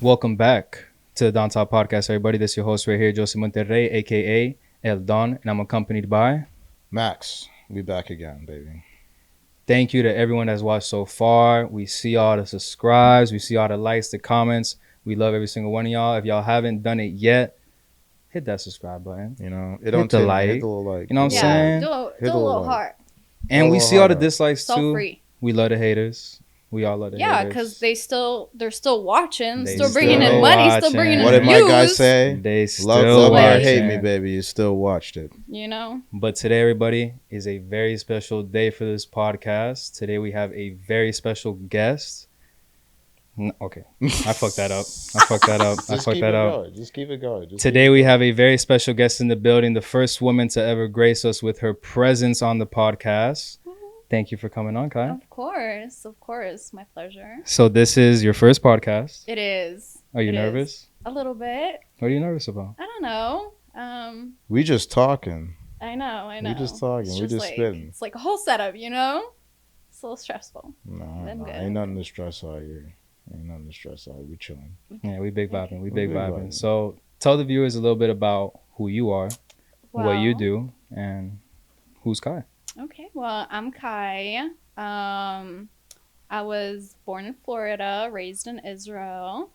Welcome back to the Don Top Podcast, everybody. This is your host right here, Jose Monterrey, aka El Don, and I'm accompanied by Max. We back again, baby. Thank you to everyone that's watched so far. We see all the subscribes, we see all the likes, the comments. We love every single one of y'all. If y'all haven't done it yet, hit that subscribe button. You know, Hit the like. Hit the little like. You know what I'm saying? Do a little heart. And we see all the dislikes It's all too. free. We love the haters. We all love the haters. Yeah, because they're still watching, They still bringing still in money, watching. still bringing in What did my views. guy say? They still Love me or hate watching. me, baby. You still watched it. You know, But today, everybody, is a very special day for this podcast. Today, we have a very special guest. Okay, I fucked that up. Just keep it going. Today, we have a very special guest in the building, the first woman to ever grace us with her presence on the podcast. Thank you for coming on, Kai. of course, my pleasure. So this is your first podcast. It is. Are you It is. nervous? A little bit. What are you nervous about? I don't know. We just talking. I know. We just talking. It's We just like, spitting. It's like a whole setup, you know. It's a little stressful. No, good. ain't nothing to stress out here. We chilling. Yeah, we big vibing. We big big vibing. vibing. So tell the viewers a little bit about who you are, what you Well, do, and who's Kai. Okay, well, I'm Kai. I was born in Florida, raised in Israel.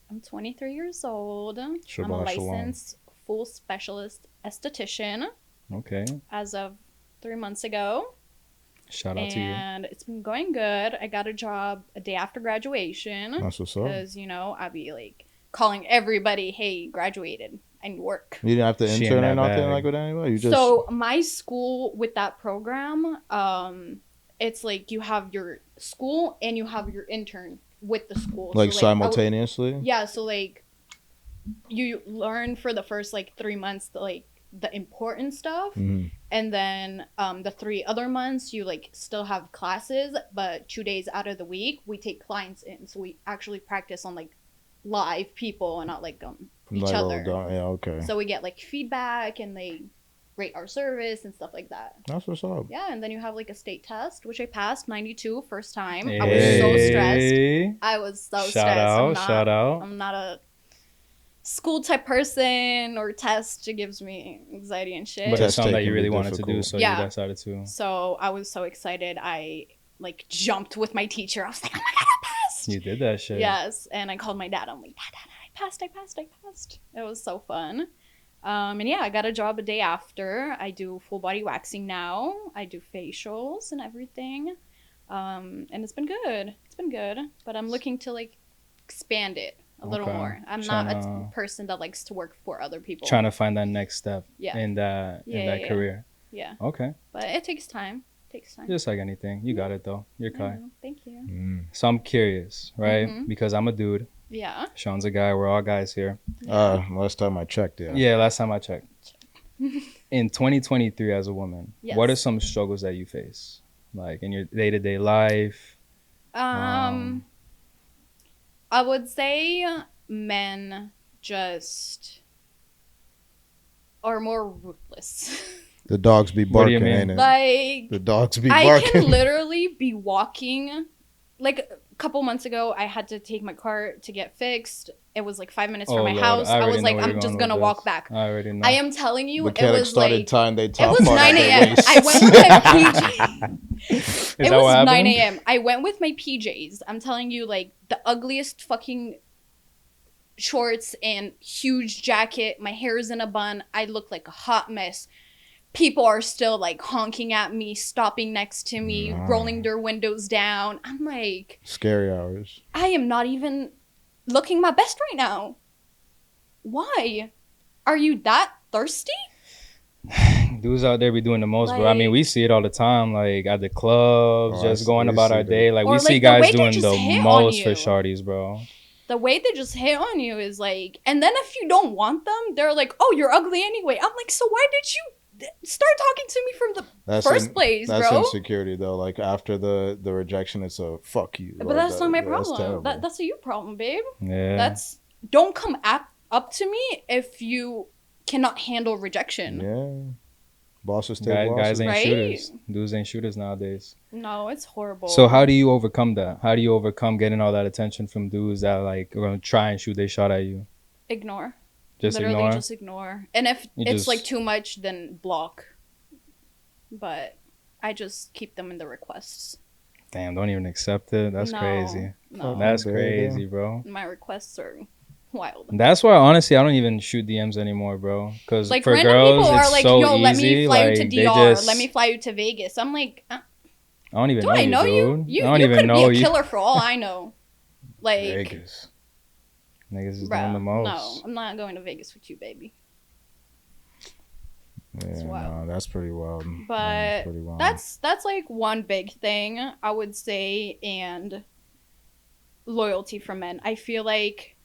I'm 23 years old. I'm a Shabbat shalom. licensed full specialist esthetician Okay. as of 3 months ago. Shout out to you. And it's been going good. I got a job a day after graduation That's what's up. because, I'd be like calling everybody, hey, graduated. I need work. You didn't have to She intern ain't or that nothing bad. like with anybody. You just So my school with that program, it's like you have your school and you have your intern with the school. like So, simultaneously. yeah, so like you learn for the first like 3 months the important stuff, Mhm. and then the 3 other months you like still have classes, but 2 days out of the week we take clients in, so we actually practice on like live people and not like each Like, other. yeah, okay. So we get like feedback and they rate our service and stuff like that. That's what's up. Yeah, and then you have like a state test, which I passed 92 first time. I was so stressed. Hey. I was so stressed. Shout out. I'm not a school type person or test. It gives me anxiety and shit. But it's Test something that taking you be really wanted to do, difficult. so Yeah. you decided to. So I was so excited. I like jumped with my teacher. I was like, oh my God, I passed. You did that shit. Yes, and I called my dad. I'm like, Dad, I passed. It was so fun. And yeah, I got a job a day after. I do full body waxing now. I do facials and everything. And it's been good. But I'm looking to like expand it a little Okay. more. I'm not a person that likes to work for other people. Trying to find that next step Yeah. in that career. Yeah. Okay. But it takes time. Just like anything. You got it though. You're I Kai. know. Thank you. Mm. So I'm curious, right? Mhm. Because I'm a dude. Yeah. Sean's a guy. We're all guys here. Last time I checked, yeah. Yeah, last time I checked. In 2023 as a woman, Yes. what are some struggles that you face? Like in your day-to-day life? I would say men just are more ruthless. The dogs be What do you barking, mean? ain't it? Like, The dogs be I barking. can literally be walking. Like a couple months ago, I had to take my car to get fixed. It was like 5 minutes from my Lord, house. I already was know like, where you're I'm just going gonna with walk this. back. I already know. I am telling you, it Mechanics was started like tying they it top was part 9 of their a.m. waist. I went with my PJs. Is It that what was happened? 9 a.m. I went with my PJs. I'm telling you, like the ugliest fucking shorts and huge jacket. My hair is in a bun. I look like a hot mess. People are still like honking at me, stopping next to me, Nah. rolling their windows down. I'm like, Scary hours. I am not even looking my best right now. Why? Are you that thirsty? Dudes out there be doing the most, bro. I mean, Like- we see it all the time, like at the clubs, Oh, just I going see about our that. day. Like Or, we like, see the guys way they doing just the hit on most for you. shorties, bro. The way they just hit on you is like, and then if you don't want them, they're like, oh, you're ugly anyway. I'm like, so why did you start talking to me from the first place, That's bro? insecurity though. Like after the rejection, it's a fuck you. But Like, that's not my that's problem. terrible. That's a you problem, babe. Yeah. Don't come up to me if you cannot handle rejection. Yeah. Bosses take losses. Guys ain't Right? shooters. Dudes ain't shooters nowadays. No, it's horrible. So how do you overcome that? How do you overcome getting all that attention from dudes that like are gonna try and shoot their shot at you? Ignore. Just Literally ignore. just ignore. And if You it's just- like too much, then block. But I just keep them in the requests. Damn, don't even accept it. That's No, crazy. No, That's There you go. crazy, bro. my requests are wild. That's why honestly I don't even shoot DMs anymore, bro. Because Like for random girls people are it's like, so "Yo, easy. let me fly you to like, they DR. just, Let me fly you to Vegas." I'm like, I don't even do know I know you? dude. You I don't you even could know be a you. killer for all I know. Like, Vegas. Niggas is bruh, doing the most. no, I'm not going to Vegas with you, baby. Yeah, wild. no, that's pretty wild. But That's pretty wild. That's like one big thing I would say, and loyalty from men. I feel like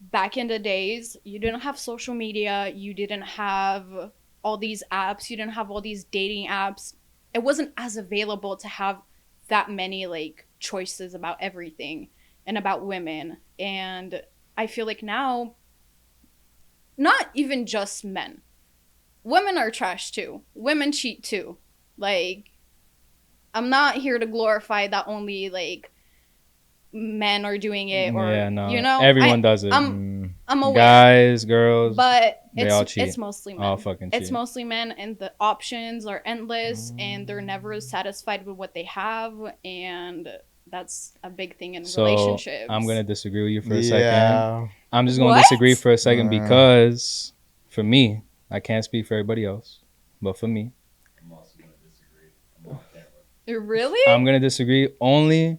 back in the days, you didn't have social media, you didn't have all these apps, you didn't have all these dating apps. It wasn't as available to have that many like choices about everything and about women. And I feel like now, not even just men, women are trash too. Women cheat too. Like, I'm not here to glorify that only like men are doing it, or yeah, no. you know, Everyone does it. I'm aware, Guys, girls, but they all it's cheat. it's mostly men. all fucking cheat. It's mostly men, and the options are endless, and they're never satisfied with what they have, and that's a big thing in So relationships. I'm gonna disagree with you for a second. Yeah. I'm just gonna What? disagree for a second Uh. because for me, I can't speak for everybody else, but for me, I'm also going to disagree. I'm on camera. Really? I'm gonna disagree only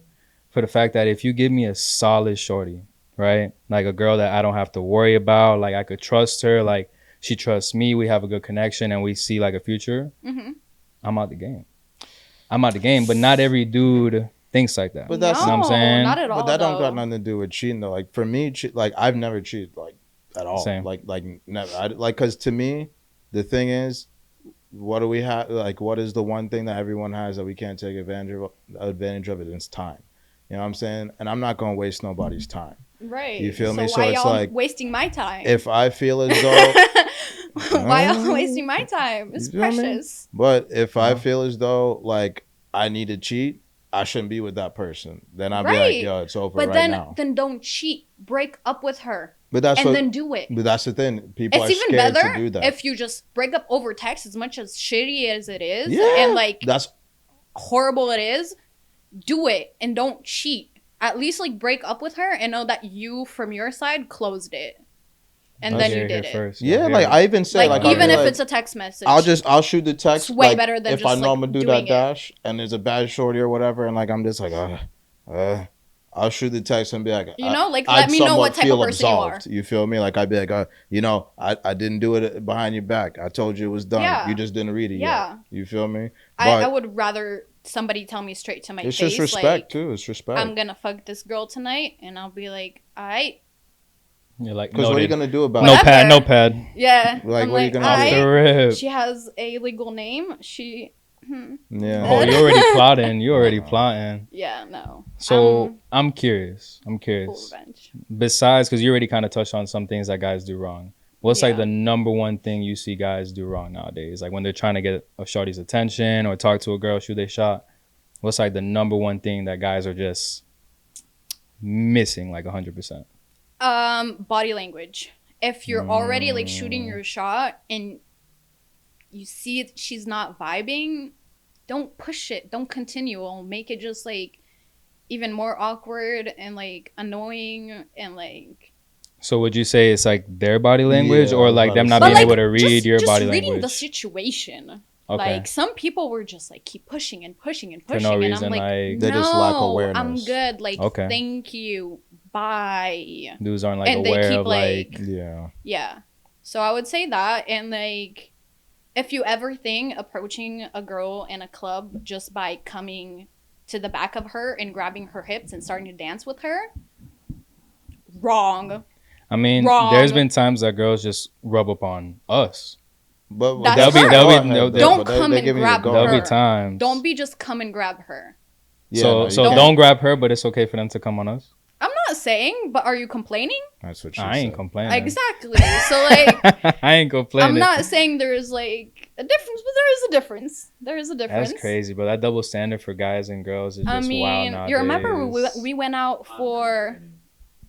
for the fact that if you give me a solid shorty, right, like a girl that I don't have to worry about, like I could trust her, like she trusts me, we have a good connection, and we see like a future, Mm-hmm. I'm out the game. I'm out the game, but not every dude thinks like that. But that's- you know what I'm saying? Not at all. But that don't though. got nothing to do with cheating though. Like for me, like I've never cheated like at all. Same. Like never. Because to me, the thing is, what do we have? Like what is the one thing that everyone has that we can't take advantage of? It is time. You know what I'm saying? And I'm not gonna waste nobody's time. Right. You feel me? So why it's y'all like, wasting my time? If I feel as though, Why y'all wasting my time? It's You feel me? precious. but if I Yeah. feel as though like I need to cheat, I shouldn't be with that person. Then I'll be Right. like, yo, it's over But right then now. then don't cheat. Break up with her. But that's And what. then do it. But that's the thing. People It's are even scared better to do that. if you just break up over text, as much as shitty as it is, Yeah. and like That's horrible it is. Do it and don't cheat. At least like break up with her and know that you from your side closed it, and That's then you Here did it. first. yeah. Here. Like I even say Like I'll even be if like, it's a text message, I'll shoot the text. It's way like, better than if just, I know like, I'm gonna do doing that it. dash and there's a bad shorty or whatever, and like I'm just like, I'll shoot the text and be like, You know, like, I'd let me know somewhat what type of feel person you are. absolved. You feel me? Like I'd be like, you know, I didn't do it behind your back. I told you it was done. Yeah. You just didn't read it Yeah. yet. You feel me? I But would rather somebody tell me straight to my it's face, just respect like, too. It's respect. I'm gonna fuck this girl tonight, and I'll be like, alright, You're like, Because what are you noted. gonna do about Whatever. it? Notepad. yeah. Like, I'm what are you like, gonna Off do? the alright. rip. She has a legal name. Yeah. Oh, you already plotting. You already plotting. Yeah, no. So I'm curious. Full revenge. Besides, because you already kind of touched on some things that guys do wrong. What's like Yeah. the number one thing you see guys do wrong nowadays? Like when they're trying to get a shorty's attention or talk to a girl, shoot they shot. What's like the number one thing that guys are just missing, like 100%? Body language. If you're already like shooting your shot and you see she's not vibing, don't push it. Don't continue. It'll make it just like even more awkward and like annoying and like. So would you say it's like their body language Yeah, I or was like about them to not say. being able to read your just body reading language? the situation. Okay. Like some people were just like keep pushing and pushing and For pushing, no and reason, I'm like, like- They just lack "No, awareness. I'm good. Like, Okay. thank you, bye." Dudes aren't like And they aware keep, of like Yeah. Yeah. So I would say that, and like, if you ever think approaching a girl in a club just by coming to the back of her and grabbing her hips and starting to dance with her, wrong. I mean, Wrong. there's been times that girls just rub up on us. But That's There'll be- her. there'll be- Go ahead, there'll- though, Don't but come they and giving you grab the go There'll her. be times. Don't be just come and grab her. Yeah, so no, so you can't. don't grab her, but it's okay for them to come on us. I'm not saying, but are you complaining? That's what she I ain't said. complaining. Exactly. So like, I ain't complaining. I'm not saying there is like a difference, but there is a difference. There is a difference. That's crazy, but that double standard for guys and girls is just I wild mean, nowadays. you remember we went out for.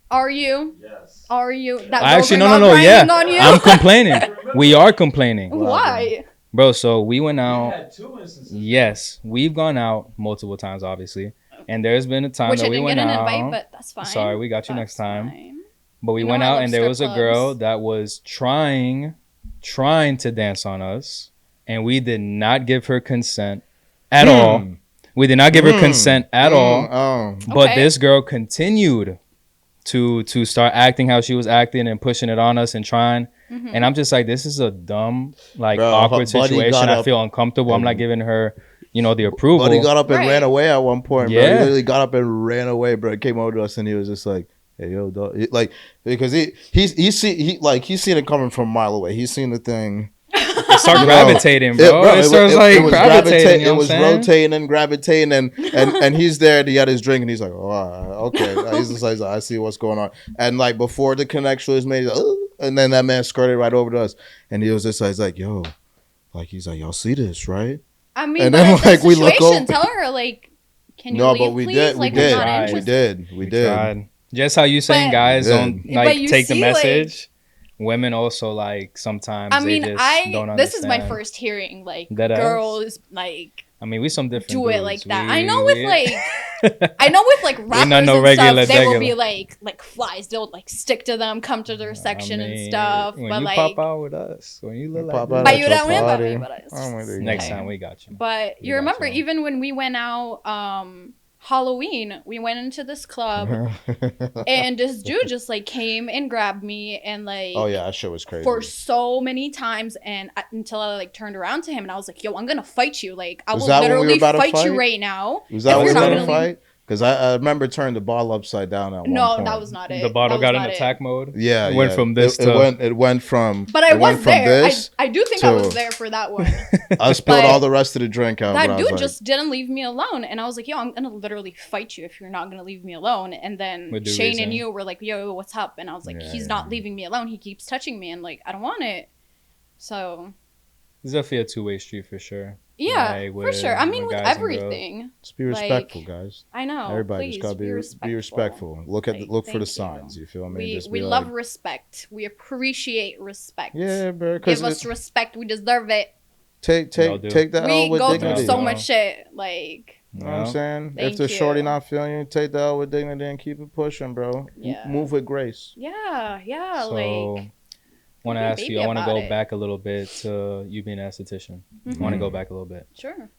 Are you? Yes. Are you? That Actually, girlfriend no. not Yeah, grinding on you? I'm complaining. We are complaining, Why? bro. So we went We out. had 2 instances. Yes, we've gone out multiple times, obviously, and there's been a time Which that I we didn't went get an out. invite, but that's fine. Sorry, we got you That's next time. fine. But we You know went I out, love and there strip was a girl clubs. that was trying to dance on us, and we did not give her consent at all. We did not give her consent at all. Oh. But Okay. this girl continued to start acting how she was acting and pushing it on us and trying. Mm-hmm. And I'm just like, this is a dumb, like, Bro, awkward her buddy situation. got I up feel uncomfortable. I'm not and- giving her, the approval. But he got up and Right. ran away at one point, bro. Yeah. He literally got up and ran away, bro. He came over to us and he was just like, "Hey, yo, dog." Like, because he's seen it coming from a mile away. He's seen the thing. It started You know, gravitating, bro. It starts like was gravitating. You know it what was I'm saying? rotating and gravitating, and he's there. He had his drink, and he's like, "Oh, okay." He's just like, "I see what's going on." And like before the connection was made, he's like, "Oh," and then that man skirted right over to us, and he was just like, he's like, "Yo," like he's like, "Y'all see this, right?" I mean, And but then, in this like, we look situation, over- tell her like, can you No, leave, but we please? did, Like, we we're did, not tried. we interested. did, we did. Tried. Just how you saying But- guys Yeah. don't But like you take the see, like- message. Women also like sometimes. I mean, they just don't understand. this is my first hearing like That ass? girls like I mean, we some different. do it dudes. like that. We- I know with we- like I know with like rappers not no and regular stuff, they will be degular. like flies. They'll like stick to them, come to their section I and mean, stuff. When But you like, pop out with us, when you look Pop like out but at you your don't remember party. me. But it's Oh my just God. next saying. time we got you. But We you got remember you. even when we went out Halloween, we went into this club and this dude just like came and grabbed me and like Oh yeah, that shit was crazy. for so many times and until I like turned around to him and I was like, yo, I'm gonna fight you. Like I Was will that when we were literally about to fight you fight? right now. Was that if what we you're were not gonna gonna leave- fight? Because I remember turning the ball upside down at one No, point. that was not it. The bottle That got was in not it. attack mode. Yeah, It went yeah. from this it to- went from. But I it went was from there. this I do think I was to- there for that one. I spilled but all the rest of the drink out. but That I dude was like, just didn't leave me alone. And I was like, yo, I'm gonna literally fight you if you're not gonna leave me alone. And then With due Shane and reason. you were like, yo, what's up? And I was like, Yeah, he's yeah. not leaving me alone. He keeps touching me and like I don't want it. So It's definitely a two-way street for sure. yeah, Like, for with- sure. I mean with with guys and girls. everything. just be respectful, like, guys. I know. Everybody please, just gotta be respectful. Look at Like, look for the thank signs. You feel me? We Just we be love like, respect. We appreciate respect. yeah, bro. Give Because us respect. We deserve it. take Y'all do. take that We L with go dignity. through so Yeah. much shit. Like You know what I'm saying? Thank If the shorty you. not feeling you, take that L with dignity and keep it pushing, bro. Yeah. Move with grace. yeah, So, like want to be a ask you. baby I want to about go it. back a little bit to you being an esthetician. I want to go back a little bit. sure.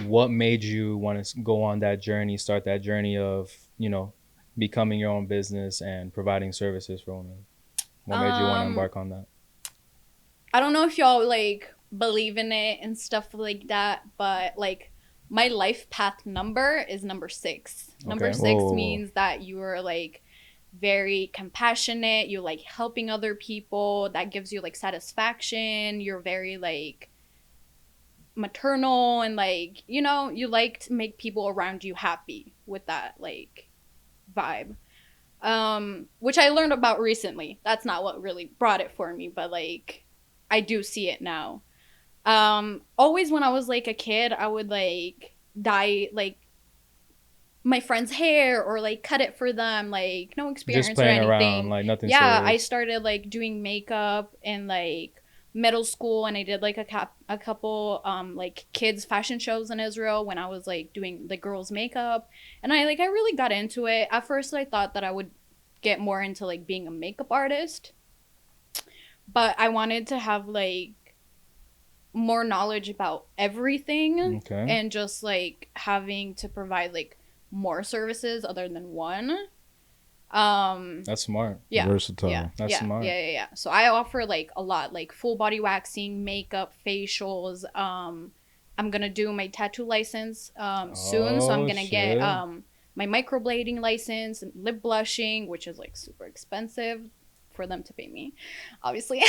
What made you want to go on that journey, start that journey of, becoming your own business and providing services for women? What made you want to embark on that? I don't know if y'all like believe in it and stuff like that, but like my life path number is number 6. Number Okay. 6 Whoa. means that you are like very compassionate, you like helping other people, that gives you like satisfaction, you're very like maternal and like, you like to make people around you happy with that like vibe. Which I learned about recently. That's not what really brought it for me, but like I do see it now. Always when I was like a kid, I would like dye like my friend's hair or like cut it for them, like no experience Just or playing anything. around, like nothing Yeah, I serious. started like doing makeup in like middle school, and I did like a couple like kids fashion shows in Israel when I was like doing the girls makeup, and I really got into it. At first I thought that I would get more into like being a makeup artist, but I wanted to have like more knowledge about everything Okay. and just like having to provide like more services other than one. That's smart. Yeah. Versatile. Yeah. That's yeah. smart. Yeah. So I offer like a lot, like full body waxing, makeup, facials. I'm gonna do my tattoo license soon, so I'm Oh, gonna get shit. my microblading license, lip blushing, which is like super expensive for them to pay me, obviously.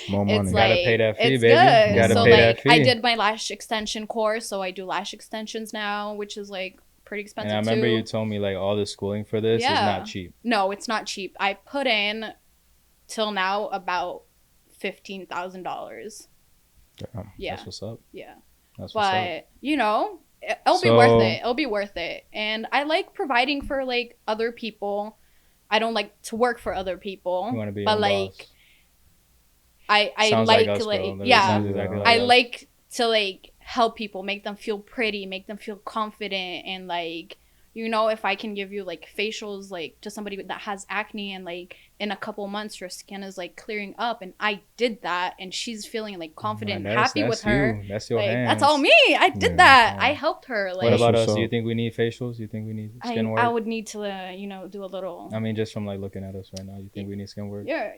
More money. It's Gotta like, pay that fee, it's baby. good. Gotta so pay like that fee. I did my lash extension course, so I do lash extensions now, which is like pretty expensive And I remember too. you told me like all the schooling for this is not cheap. No, it's not cheap. I put in till now about $15,000. Damn. Yeah. That's what's up. Yeah. That's what's up. But, you know, it'll be worth it. It'll be worth it. And I like providing for like other people. I don't like to work for other people. You want to be but your like boss. I Sounds like us, like bro. That yeah. sounds exactly like I us. like to like help people, make them feel pretty, make them feel confident, and like, you know, if I can give you like facials like to somebody that has acne and like in a couple months your skin is like clearing up, and I did that and she's feeling like confident Man, and happy with her. You. That's your Like hands. that's all me. I did that. I helped her. Like What about That's us? what's Do you up. think we need facials? Do you think we need skin work? I would need to you know, do a little. I mean, just from like looking at us right now, you think we need skin work? Yeah,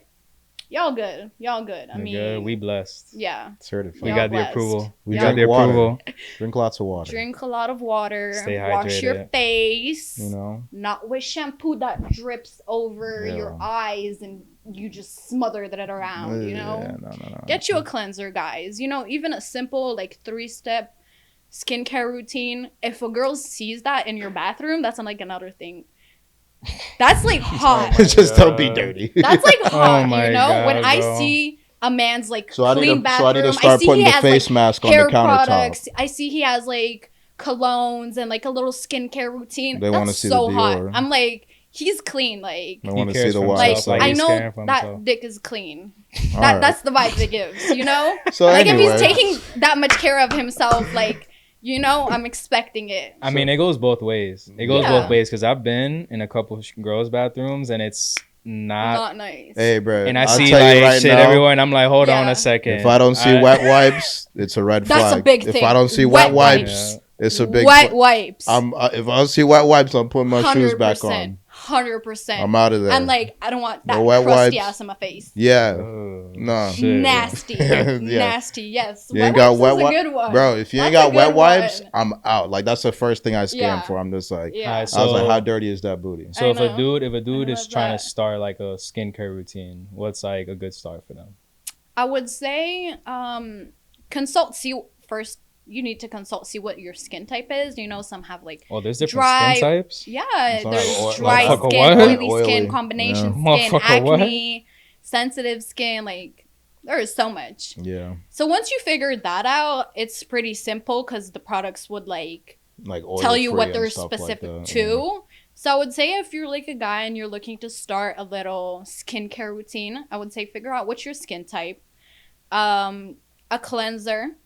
y'all good. I We mean, good. We blessed. yeah. Certified. We Y'all got the blessed. approval. We We got drink the water. approval. Drink lots of water. Drink a lot of water. Stay Wash your hydrated. face. You know. Not with shampoo that drips over Yeah. your eyes and you just smother that around, you know? Yeah, no. Get you a cleanser, guys. You know, even a simple like 3-step skincare routine. If a girl sees that in your bathroom, that's like another thing. That's like hot. Just don't be dirty. That's like hot, my you know? God, when I bro. see a man's like So I clean need bathroom, to start see putting he the has, face like, mask on the hair countertop. products. I see he has like colognes and like a little skincare routine. They That's wanna see so the hot. Dior. I'm like, he's clean. Like, I want to see cares the for water. like himself, like I he's know caring for that himself. dick is clean. All That right. that's the vibe it gives, you know. So Like anyway, if he's taking that much care of himself, like, you know, I'm expecting it. I mean, it goes both ways. It goes Yeah. both ways because I've been in a couple girls' bathrooms and it's not. Not nice. hey, bro. And I I'll see tell you like right shit now, everywhere, and I'm like, hold on Yeah. a second. If I don't see wet wipes, it's a red That's flag. a big If thing. I don't see Wet wet wipes, it's a big. wet wipes. If I don't see wet wipes, I'm putting my shoes back on. 100%. I'm out of there. I'm like, I don't want that No wet crusty wipes. ass in my face. Yeah. Oh, No. shit, bro. Nasty. Yeah. Nasty. Yes. You ain't got wet wipes is a wipes, good one. bro. If you ain't That's a got wet good wipes, one. I'm out. Like that's the first thing I scan Yeah. for. I'm just like, Yeah. Alright, I was like, So- how dirty is that booty? So I if know. a dude I is love trying that. to start like a skincare routine, what's like a good start for them? I would say consult, see first. You need to consult, see what your skin type is. You know, some have like Oh, there's different Dry- skin types. yeah, Some there's have oil- dry like skin, what? oily Oily, skin, combination skin, Motherfucker, what? acne, sensitive skin. Like there is so much. Yeah, So once you figure that out, it's pretty simple because the products would like like oil tell you free what and they're stuff specific like that, to. So I would say if you're like a guy and you're looking to start a little skincare routine, I would say figure out what's your skin type. A cleanser.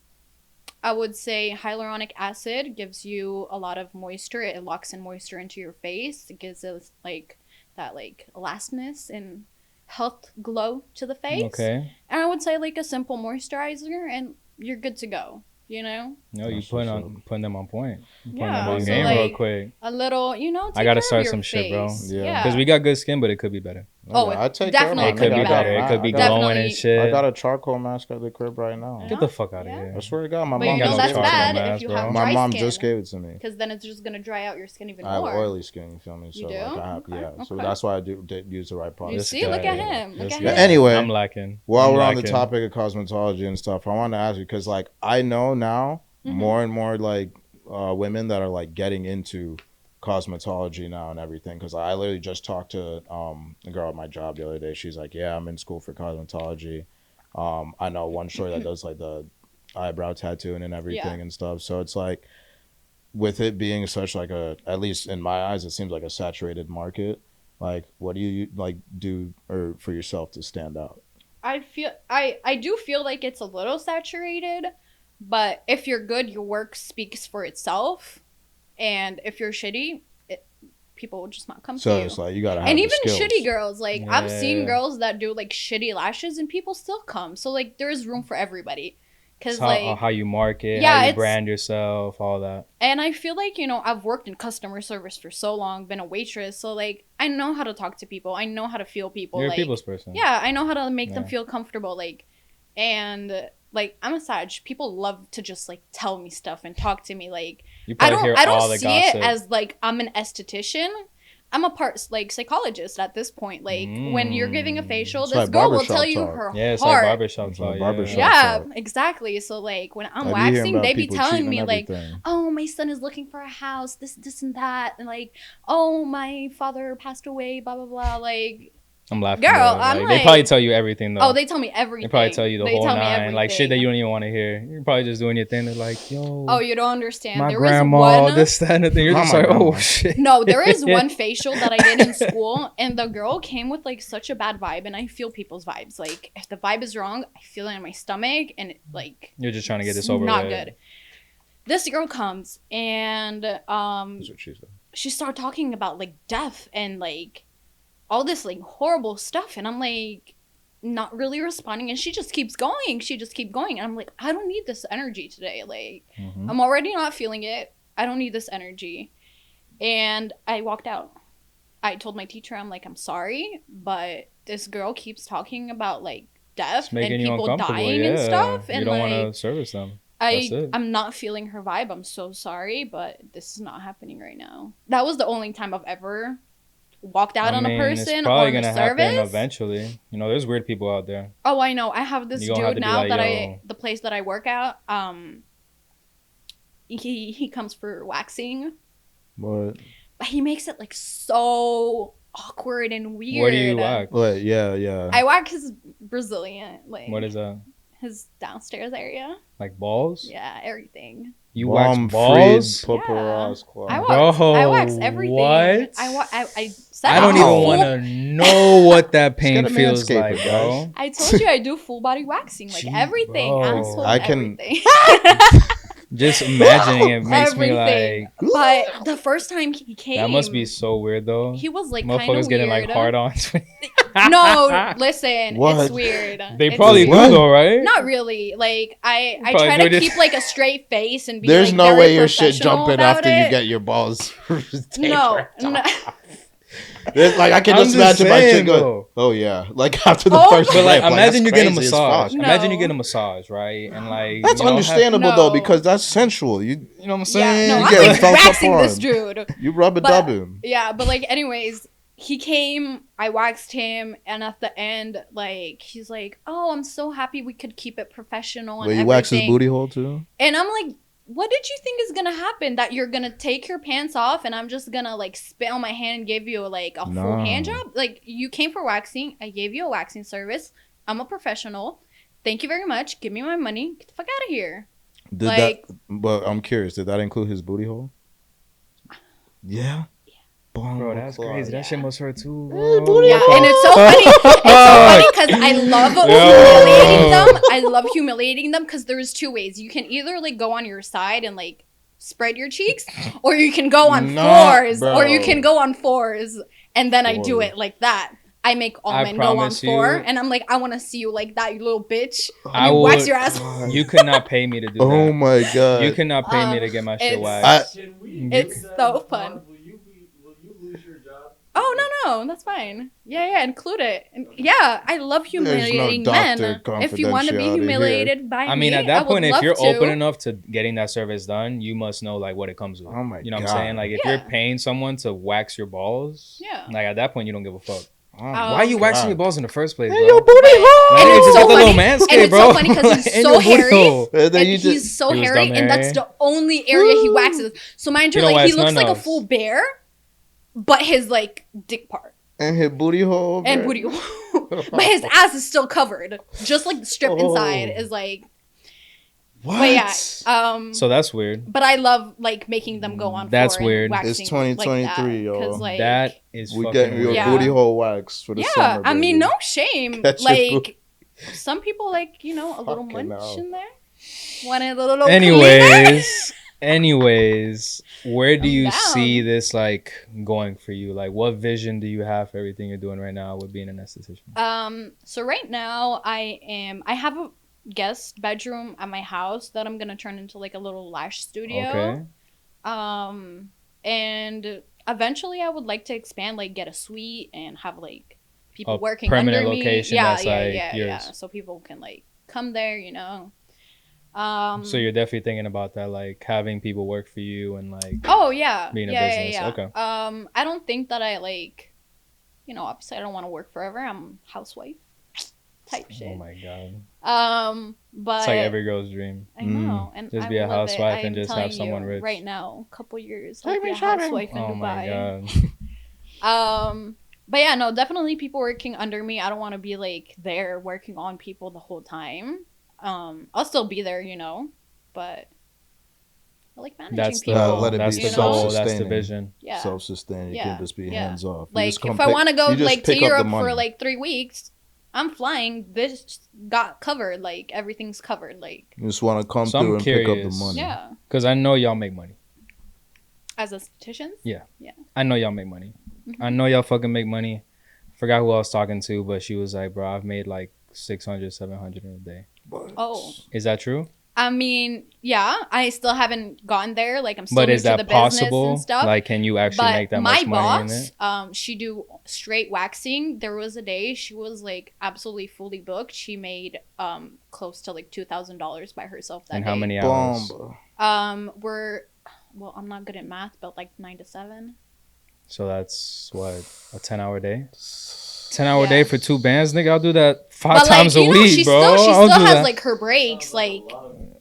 I would say hyaluronic acid gives you a lot of moisture. It locks in moisture into your face. It gives us like that like elastiness and health glow to the face. Okay. And I would say like a simple moisturizer and you're good to go. You know? No, you That's what's putting them on point. You putting Yeah, them on so, game like, real quick. A little, you know, I gotta take care start of your some shit, bro. face. Yeah. Yeah. Because we got good skin, but it could be better. Oh, I take definitely care It of could mine. be be better. better. It could be I got- glowing and Definitely. shit. I got a charcoal mask at the crib right now. Get the fuck out of Yeah. here. I swear to God, my But mom you got know no that's charcoal bad mask, if you bro. have my dry mom skin. just gave it to me. Because then it's just gonna dry out your skin even I have more. oily skin, you feel me? You So do? like I have, Okay, yeah. So okay. that's why I did use the right You product. This see, look guy- at him. Look this at guy. him. Anyway, I'm lacking. While I'm we're on the lacking. topic of cosmetology and stuff, I want to ask you because, like, I know now Mhm. more and more like women that are like getting into cosmetology now and everything. Because I literally just talked to a girl at my job the other day. She's like, "Yeah, I'm in school for cosmetology." I know one short that does like the eyebrow tattooing and everything Yeah. and stuff. So it's like, with it being such like a, at least in my eyes, it seems like a saturated market. Like, what do you like do or for yourself to stand out? I do feel like it's a little saturated, but if you're good, your work speaks for itself, and if you're shitty, people will just not come So to you. it's like you gotta have And the even skills. shitty girls, like I've seen Yeah. girls that do like shitty lashes, and people still come. So like there is room for everybody, because It's how you market, Yeah, how you it's- brand yourself, all that. and I feel like, you know, I've worked in customer service for so long, been a waitress, so like I know how to talk to people, I know how to feel people. You're a like, people's person. yeah, I know how to make them Yeah. feel comfortable, like, and like I'm a Sag. People love to just like tell me stuff and talk to me. Like You I probably hear don't all the see gossip. it as like I'm an esthetician. I'm a part like psychologist at this point. Like when you're giving a facial, It's this like girl will barbershop tell you talk. her Yeah, it's like heart. barbershop It's talk. like Yeah. barbershop. Yeah, talk. exactly. So like when I'm I be hearing waxing, about they be people telling cheating me and like, everything. oh, my son is looking for a house, this and that, and like, oh, my father passed away, blah blah blah. Like, I'm laughing. Girl, though. I'm They probably like- tell you everything though. oh, they tell me everything. They probably tell you the They whole tell me nine, like shit that everything. you don't even want to hear. You're probably just doing your thing. They're like, yo, Oh, you don't understand. my There grandma, was one. this, that, and the thing. You're Not just my like, oh grandma. shit. No, there is one facial that I did in school, and the girl came with like such a bad vibe, and I feel people's vibes. Like if the vibe is wrong, I feel it in my stomach, and it, like You're just trying to get it's this over not with. good. This girl comes and That's what she said. she started talking about like death and like all this like horrible stuff, and I'm like not really responding, and she just keeps going. She just keeps going, and I'm like, I don't need this energy today. Like Mhm. I'm already not feeling it. I don't need this energy. And I walked out. I told my teacher, I'm like, I'm sorry, but this girl keeps talking about like death It's making and you people uncomfortable. dying yeah. and stuff. And you don't like, want to service them. That's it. I'm not feeling her vibe. I'm so sorry, but this is not happening right now. That was the only time I've ever walked out on a it's person probably or on a gonna happen service. eventually. You know, there's weird people out there. Oh, I know. I have this You gonna have dude to be now like, that yo. the place that I work at, he comes for waxing, What? but he makes it like so awkward and weird. What do you wax? What? Yeah. I wax his Brazilian, like What is that? his downstairs area. Like balls? Yeah, everything. You wax Bomb balls? freed paparazzi claw. I wax everything. What? I said I don't I even do want full- to know what that pain get a feels manscaper, like, guys. bro. I told you I do full body waxing, like Gee, everything. bro. Asshole, I can- everything. Just imagining it makes me Everything. like, But the first time he came, that must be so weird though. he was like kind of Motherfuckers weird. getting like hard ons. No, listen, What? it's weird. They It's probably weird. do though, right? Not really. Like I Probably try do to this. keep like a straight face and be. There's like, no very way your shit professional jumping about after it. you get your balls. No, no. There's, like I can I'm just just imagine my saying, shit go. though. Oh yeah, like after the Oh first. my- But like, rip, imagine you that's get a crazy as massage. fuck. No. Imagine you get a massage, right? And like, That's you know, understandable though No. because that's sensual. You you know what I'm Yeah, saying? no, You I'm get like thumbs up waxing this on. dude. you rub a But- dub him. Yeah, but like, anyways, he came, I waxed him, and at the end, like, he's like, "Oh, I'm so happy we could keep it professional and Wait, you everything." wax his booty hole too? And I'm like, "What did you think is gonna happen? That you're gonna take your pants off and I'm just gonna like spit on my hand and give you like a full No. hand job? Like, you came for waxing, I gave you a waxing service. I'm a professional. Thank you very much. Give me my money. Get the fuck out of here." Did Like- that? But I'm curious. Did that include his booty hole? Yeah. Bomb Bro, that's claw. crazy. That shit must hurt too. booty Yeah, hole. and it's so funny. It's so funny because I love humiliating them. I love humiliating them because there's two ways. You can either like go on your side and like spread your cheeks, or you can go on Nah, fours, bro. or you can go on fours, and then I do Fours. it like that. I make all I men go on promise four, you- and I'm like, I want to see you like that, you little bitch. And I you wax would- your ass. You could not pay me to do Oh that. my god. You cannot pay me to get my shit it's- waxed. Can we It's do that so in the fun. pod? Will you lose your job? Oh no, that's fine. Yeah, include it. And yeah, I love humiliating doctor men. If you want to be confidentiality humiliated by I me, mean, at that would point, if love you're to. open enough to getting that service done, you must know like what it comes with. Oh my You know what God. I'm saying? Like if Yeah. you're paying someone to wax your balls, Yeah. like at that point you don't give a fuck. Oh, Why are you God. waxing your balls in the first place, bro? Hey, your booty hole. Like, And it's just so get the little funny- manscape, and it's bro. so funny 'cause he's In so your booty hairy. hole. And then And you he's just so He was hairy, dumb and that's hairy. the only area he waxes. So mind you, He don't like he wax looks none like a else. full bear, but his like dick part and his booty hole. and man. booty hole, but his ass is still covered. Just like the strip inside Oh. is like. What? But yeah, So that's weird. but I love like making them go on. That's floor and weird. waxing It's like 2023, yo. 'cause, like, That is We fucking getting your weird. Yeah. booty hole wax for the yeah, summer. I mean, baby. no shame. Catch your Like some people like a little Fucking munch hell. in there. Want a little Anyways, where do I'm you down. see this like going for you? Like, what vision do you have for everything you're doing right now with being an esthetician? So right now I have a guest bedroom at my house that I'm gonna turn into like a little lash studio. Okay. And eventually I would like to expand, like get a suite and have like people A working permanent under me. location Yeah, that's, yeah, like, yeah, yours. yeah. So people can like come there, So you're definitely thinking about that, like having people work for you and like Oh yeah, being a yeah, business. yeah, Okay. yeah. I don't think that I like, obviously I don't want to work forever. I'm housewife type Oh shit. my god. But It's like every girl's dream. I know, and Just I be a love it. housewife and I'm just have telling someone you rich. right now, couple years, Take I'll be me a shopping. housewife in Oh my Dubai. god. But yeah, no, definitely people working under me. I don't want to be like there working on people the whole time. I'll still be there, but I like managing That's people. Let it that's be the goal. That's the self-sustaining. vision. Yeah. Self-sustaining. You Yeah, can't just be yeah. hands off. Like if I want to go like to pick up the Europe for money. like 3 weeks, I'm flying. This got covered. Like everything's covered. Like You just want to come So I'm through and pick up the curious. money. yeah, Because I know y'all make money. as estheticians. I know y'all make money. Mhm. I know y'all fucking make money. Forgot who I was talking to, but she was like, bro, I've made like 600, 700 in a day. But Oh. Is that true? I mean, yeah, I still haven't gone there. Like I'm still But new is to the that business possible? and stuff. Like, can you actually But make that my much money in it? boss, she do straight waxing. There was a day she was like absolutely fully booked. She made close to like $2,000 by herself that And day. how many hours? bomba. I'm not good at math, but like 9 to 7. So that's what, a 10-hour day? 10-hour Yeah. day for 2 bands, nigga. I'll do that 5 But times like a week, she bro. still I'll do has that. like her breaks, like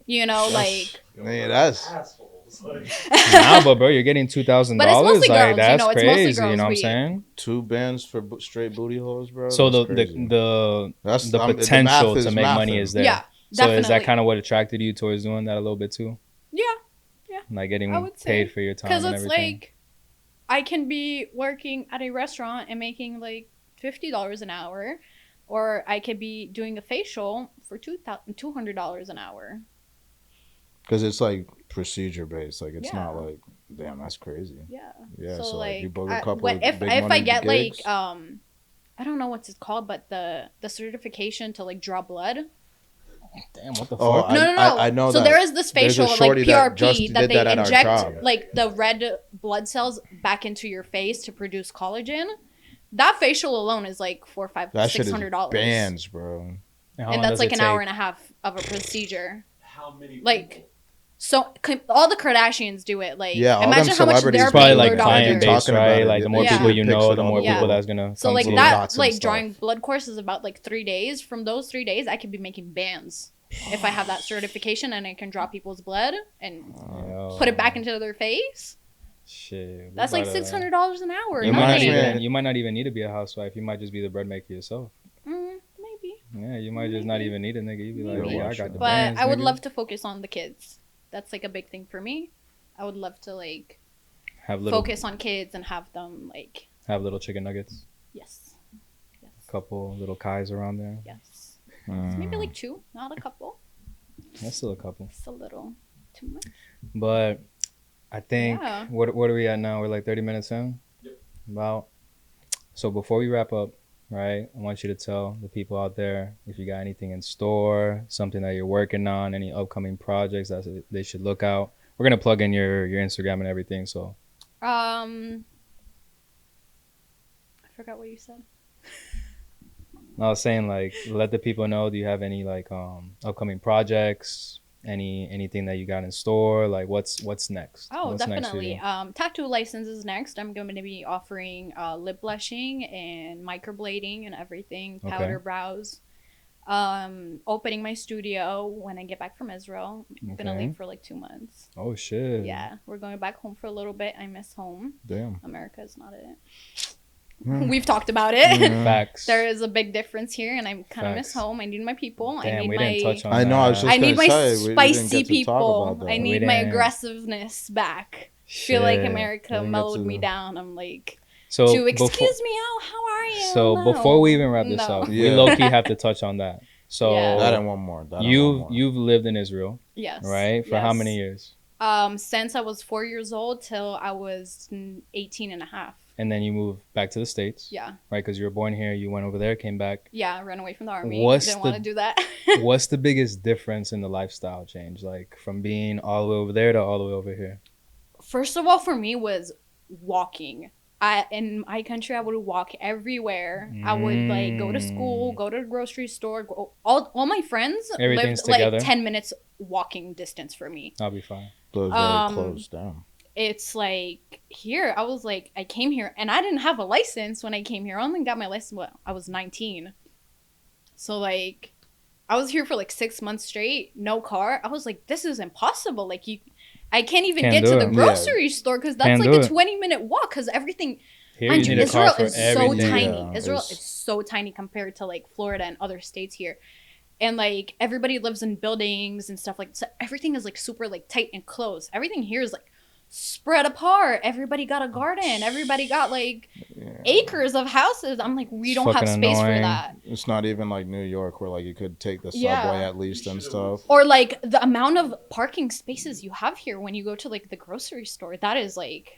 like. Yeah, that's assholes. Like, Nah, but bro, you're getting $2,000. But it's mostly Like girls, that's it's mostly crazy. You girls. know what I'm saying? 2 bands for straight booty holes, bro. So That's the crazy. the I'm- potential math to is make money mathing. is there. Yeah, So is that definitely. kind of what attracted you towards doing that a little bit too? Yeah, Like getting I would say. paid for your time because and it's everything. like I can be working at a restaurant and making like $50 an hour, or I could be doing a facial for $200 an hour. Because it's like procedure based. Like it's Yeah. not like, damn, that's crazy. Yeah. Yeah. So, So, like, you book a couple of if big I money get gigs. like I don't know what's it called, but the certification to like draw blood. Damn, what the Oh, fuck? No. I know so that. there is this There's a facial like shorty that PRP just that did they that at our inject job. like the red blood cells back into your face to produce collagen. That facial alone is like $400, $500, That shit is $600. bands, bro. how And long that's does like it an hour take? and a half of a procedure. how many Like, people? So all the Kardashians do it. Like, Yeah, all them imagine how much celebrities they're It's probably paying like per client doctor. based, Talking about right? it. Like the more They people see you pics know, with the all more the people little- that's gonna So come like to you. that, dots and like stuff. drawing blood courses about like 3 days. From those 3 days, I could be making bands if I have that certification and I can draw people's blood and Yo, put it back into their face. Shit, That's like $600 an hour. You might not Imagine- even you might not even need to be a housewife. You might just be the bread maker yourself. Maybe. Yeah, you might just not Maybe. even need a nigga. You be like, Maybe. yeah, I got the But bands, I would nigga. love to focus on the kids. That's like a big thing for me. I would love to like have little focus on kids and have them like have little chicken nuggets. yes, Couple little Kais around there. yes. Mm. Maybe like 2, not a couple. That's still a couple. It's a little too much. But I think Yeah. what are we at now? We're like 30 minutes in. Yep. About. So before we wrap up, right? I want you to tell the people out there if you got anything in store, something that you're working on, any upcoming projects that they should look out. We're gonna plug in your Instagram and everything. So I forgot what you said. I was saying like let the people know. Do you have any like upcoming projects? Anything that you got in store? Like what's next? Oh, What's next for definitely. you? Tattoo license is next. I'm going to be offering lip blushing and microblading and everything, Okay. powder brows. Opening my studio when I get back from Israel. I'm gonna Okay. leave for like 2 months. Oh shit. Yeah, we're going back home for a little bit. I miss home. Damn. America is not it. Mm. We've talked about it. Mm. Facts. There is a big difference here, and I kind of miss Facts. home. I need my people. I Damn, need we my. didn't touch on I know. I was that. just I need gonna my say, we didn't spicy get to talk people. about that. I We need my didn't. aggressiveness back. Feel like Shit. America Didn't get mellowed to- me down. I'm like, So to excuse before, me, oh, how are you? So No. before we even wrap this No. up, we Yeah. low key have to touch on that. So Yeah. That and one more. That and one you've more. you've lived in Israel, Yes. right? For how Yes. many years? Since I was 4 years old till I was 18 and a half. And then you moved back to the States, Yeah. right? Because you were born here, you went over there, came back. Yeah, I ran away from the army. What's Didn't want to the- do that. What's the biggest difference in the lifestyle change, like from being all the way over there to all the way over here? First of all, for me was walking. In my country, I would walk everywhere. I would like go to school, go to the grocery store. All my friends Everything's lived together? like 10 minutes walking distance for me. I'll be fine. So it's very close down. It's like here, I was like, I came here and I didn't have a license when I came here. I only got my license when I was 19. So like, I was here for like 6 months straight, no car. I was like, this is impossible. Like I can't even Can't get do to it. the grocery store because that's Can't like do a it. 20-minute walk because everything. Here Mind you you, need a car Israel for is so everything. tiny. Yeah, Israel it's- is so tiny compared to like Florida and other states here. And like everybody lives in buildings and stuff like so everything is like super like tight and close. Everything here is like spread apart. Everybody got a garden. Everybody got like acres of houses. I'm like, we don't have Fucking space for annoying. that. It's not even like New York where like you could take the subway Yeah. at least and stuff. Or like the amount of parking spaces you have here when you go to like the grocery store. That is like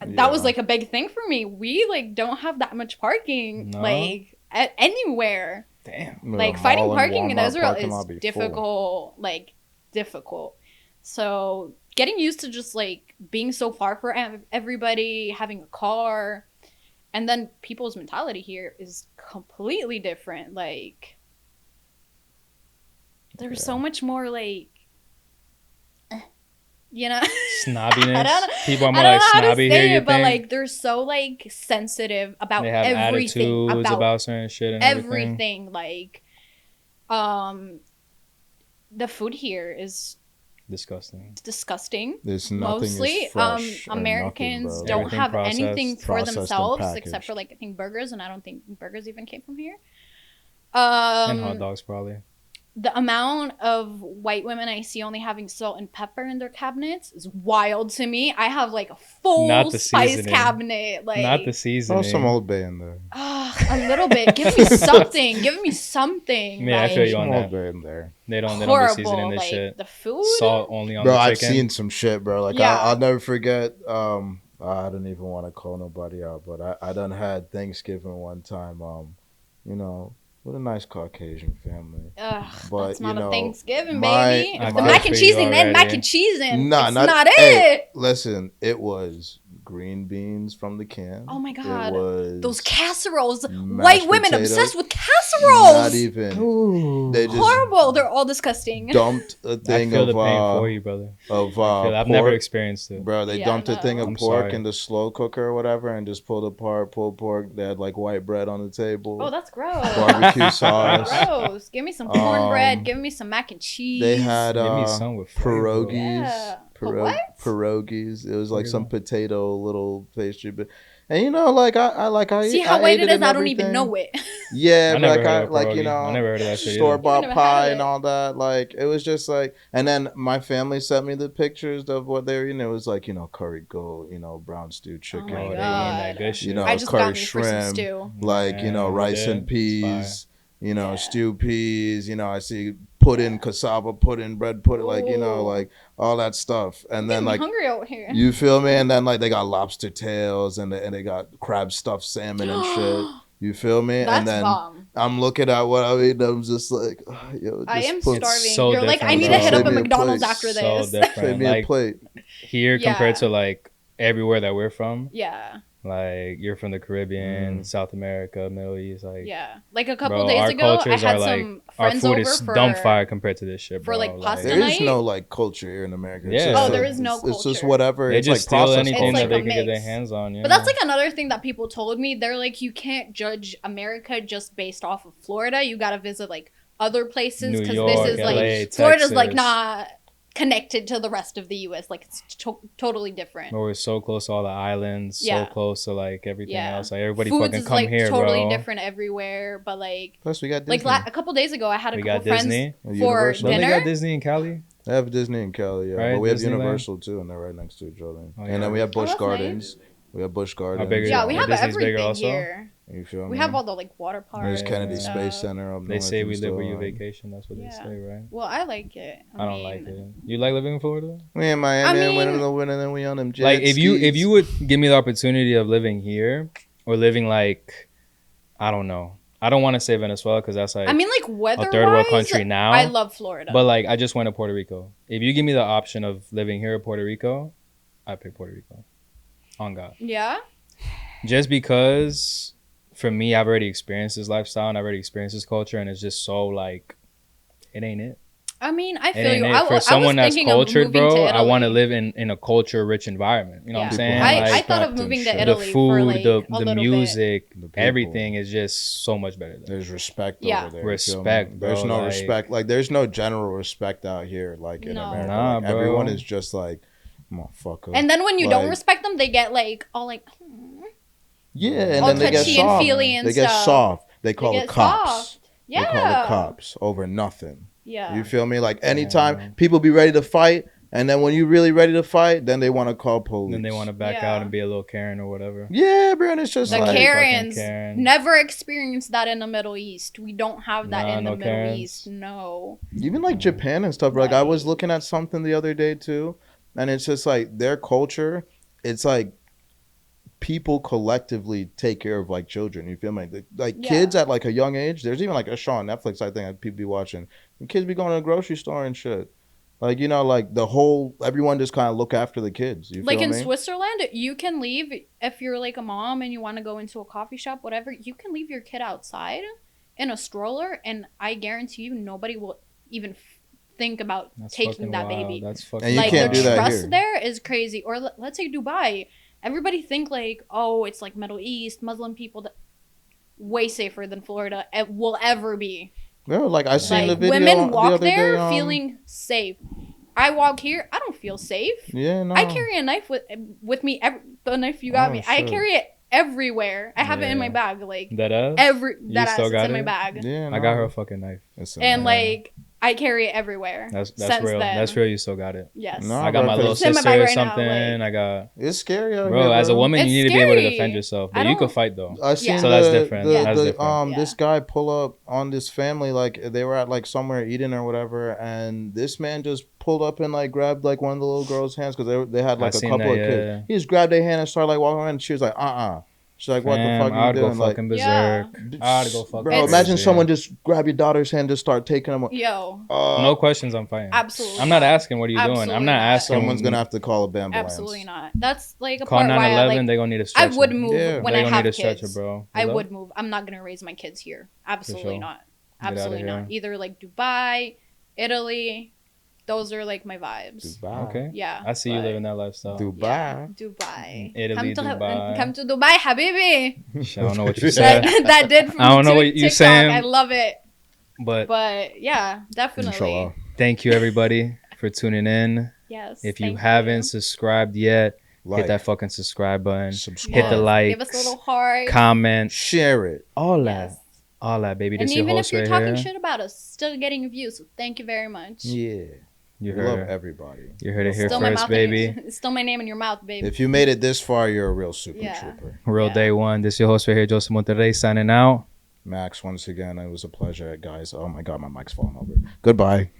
that was Yeah. like a big thing for me. We like don't have that much parking No? like anywhere. Damn. Like The finding mall and parking in Walmart Israel parking lot is be full. difficult, like difficult. So getting used to just like being so far from everybody, having a car, and then people's mentality here is completely different. Like there's so much more like, you know. Snobbiness. I don't- People are I more don't like know how to snobby say here, you it, but think? like they're so like sensitive about They have everything, attitudes about certain shit and everything. everything. Like, the food here is Disgusting. disgusting. There's nothing Mostly, is fresh or Americans nothing, bro. don't Everything have processed, anything for processed and themselves packaged. except for like I think burgers, and I don't think burgers even came from here. And hot dogs, probably. The amount of white women I see only having salt and pepper in their cabinets is wild to me. I have like a full Not the spice seasoning. cabinet, like Not the Throw seasoning. some Old Bay in there. a little bit. Give me something. Give me something. Yeah, I like, feel you Some on Old that. Bay in there. They don't horrible. be seasoning this like shit. the food. Salt only on Bro, the I've chicken. seen some shit, bro. Like Yeah. I'll never forget. I don't even want to call nobody out, but I done had Thanksgiving one time. You know, with a nice Caucasian family. Ugh, But, that's you not know, a Thanksgiving, my- baby. I If the feel mac and for cheese you ain't then mac already. and cheese in, Nah, it's not not hey, it. Listen, it was green beans from the can. Oh my God. It was Those casseroles. mashed White women potatoes. obsessed with casseroles. Not even. Ooh. They just Horrible. They're all disgusting. dumped a I thing feel of the pain for you, brother. I've I've never experienced it. Bro, they Yeah, dumped a thing of I'm pork sorry. in the slow cooker or whatever and just pulled apart pulled pork. They had like white bread on the table. Oh, that's gross. Barbecue sauce. Gross. Give me some cornbread. Give me some mac and cheese. They had Give me some with flavor. pierogies. Yeah. What? Pierogies. It was like some What potato little pastry, but and you know, like I See eat, how I white ate it is? and I don't even everything. know it. Yeah, I but never like heard of like you pierogi. know, I never heard of that shit either. store bought Never had pie it. and all that. Like it was just like, and then my family sent me the pictures of what they were. You know, it was like curry goat, brown stew chicken, Oh my Oh, they eating God. that good shit. You know, I just curry got me for some shrimp. stew. like Yeah, rice they and did. peas. Yeah. Stew peas. I see pudding, cassava pudding, bread pudding, like Ooh. like all that stuff. And then I'm like hungry out here. you feel me? And then like they got lobster tails and they got crab stuffed salmon and shit. You feel me? That's and then bomb. I'm looking at what I mean. I'm just like, yo, I just am put- starving. so You're like, I different, need bro. to hit up Save a me a McDonald's plate. after So this. different. Save me Like a plate. here compared Yeah. to like everywhere that we're from. Yeah, Like you're from the Caribbean, South America, Middle East. Like yeah. Like a couple bro, days our ago, I cultures had are like some our friends food over is for dumb fire compared to this shit, for, bro. like, pasta There is night? no like culture here in America. It's Yeah. just Oh, there a- is no It's just culture. whatever. They It's just like steal processed anything It's that like they a can get their mix. hands on. Yeah. But that's like another thing that people told me. They're like, you can't judge America just based off of Florida. You got to visit like other places New because York, this is LA, like Florida's like Texas. not connected to the rest of the U.S. Like it's totally different. Where we're so close to all the islands, Yeah. so close to like everything Yeah. else. Like everybody Foods fucking is come like here, totally bro. different everywhere. But like Plus, we got Disney. a couple days ago, I had a We couple got friends Disney. And for Universal. Don't they dinner. got Disney in Cali? They have Disney in Cali, yeah. Right, But we have Disneyland. Universal too, and they're right next to each other. Oh, And yeah. then we have Busch that's Gardens. We have Busch Gardens. big is Yeah, it? we Yeah, have Disney's bigger everything also? here. You feel me? We have all the like water parks. There's Kennedy Yeah. Space Center up They north say and we live where you stuff. vacation. That's what they Yeah. say, right? Well, I like it. I don't like it. You like living in Florida? We in Miami, I winning mean- the winning, and we on them jet Like if you skis. would give me the opportunity of living here or living like, I don't know. I don't want to say Venezuela because that's like I mean, like weather. a third world country now. I love Florida. But like I just went to Puerto Rico. If you give me the option of living here or Puerto Rico, I pick Puerto Rico. On God. yeah. Just because for me I've already experienced this lifestyle and I've already experienced this culture and it's just so like it ain't it. I mean, I It feel ain't you. it. I For was someone that's thinking of cultured, moving to bro, I want to Italy. live in a culture rich environment. You know what I'm Yeah. saying? People I Like thought of respect and moving shit. to the Italy for food, like the a little bit. music, The people. everything is just so much better. There. There's respect Yeah. over there. You feel me? Respect, There's bro, no like- respect. Like there's no general respect out here. Like in No. America, Nah, like, bro. everyone is just like motherfucker. And then when you don't Like, respect them, they get like all like yeah, and all then they get touchy and soft. feely and They get stuff. soft. They call They the get cops. soft. Yeah. They call the cops over nothing. Yeah. You feel me? Like anytime Yeah. people be ready to fight, and then when you really ready to fight, then they want to call police. Then they want to back Yeah. out and be a little Karen or whatever. Yeah, bro. And it's just The Like, like Karens fucking Karen. never experienced that in the Middle East. We don't have that Nah, in the no Middle Karens. East. No. even like Japan and stuff. Like I was Right. looking at something the other day too, and it's just like their culture. It's like people collectively take care of like children. You feel me? Like Yeah. kids at like a young age. There's even like a show on Netflix. I think that people be watching. And kids be going to the grocery store and shit. Like like the whole everyone just kind of look after the kids. You Like feel in me? Switzerland, you can leave if you're like a mom and you want to go into a coffee shop, whatever. You can leave your kid outside in a stroller, and I guarantee you, nobody will even think about That's taking fucking that wild. baby. That's fucking And you Like can't the do that trust here. there is crazy. Or let's say Dubai. Everybody think like, oh, it's like Middle East Muslim people. That way safer than Florida it will ever be. Yeah, like I seen the Like video women the walk other there day, feeling safe. I walk here, I don't feel safe. Yeah, no. I carry a knife with me. The knife you got Oh, me. I shit. carry it everywhere. I have it in my Yeah. bag. Like that ass. that still ass got is in my it? bag. Yeah, I got her a fucking knife. And like I carry it everywhere. That's since real. then. That's real. You still got it. Yes. No, I got my bro, little It's in my sister bag or right now, something. like- I got It's scary out bro. here, As a woman, It's you need to be able to scary. defend yourself, I but you could don't- fight though. I seen Yeah. So that's different. That's different. This guy pull up on this family, like they were at like somewhere eating or whatever, and this man just pulled up and like grabbed like one of the little girl's hands because they had like I a seen couple that, of kids. yeah. He just grabbed their hand and started like walking around, and she was like, She's like, what the Fam, fuck are you I'd go doing? Like, fucking Yeah. berserk. I'd go fucking. bro, It's- imagine crazy. someone just grab your daughter's hand, just start taking them. Yo, No questions. I'm fighting. absolutely. I'm not asking what are you doing. Absolutely I'm not not. asking. Someone's gonna have to call a ambulance. Absolutely not. That's like a call part why I 911. like. They gonna need a I stretcher. would move Yeah. when they I gonna have need a stretcher, kids. bro. I What's would up? move. I'm not gonna raise my kids here. Absolutely sure. not. Get outta Absolutely not. here. Either like Dubai, Italy. Those are like my vibes. Dubai. Okay. Yeah. I see you but- living that lifestyle. Dubai. Yeah, Dubai. Italy, Dubai. Come to Dubai, Habibi. Shit, I don't know what you said, that did from I don't know what you TikTok. saying. I love it. but But yeah, definitely. Inshallah. thank you everybody for tuning in. Yes. If you thank haven't subscribed yet, Like, hit that fucking subscribe button. subscribe. Hit the Yes. Give us a likes, little heart. comment, Share it. all Yes. that, all that, baby. And This your even if host you're right talking here. shit about us, still getting views. So thank you very much. Yeah. You We love heard, everybody. you heard it here Still my first, mouth baby. it's still my name in your mouth, baby. If you made it this far, you're a real super Yeah. trooper. Real Yeah. day one. This your host right here, Joseph Monterrey, signing out. Max, once again, it was a pleasure, guys. Oh my God, my mic's falling over. Goodbye.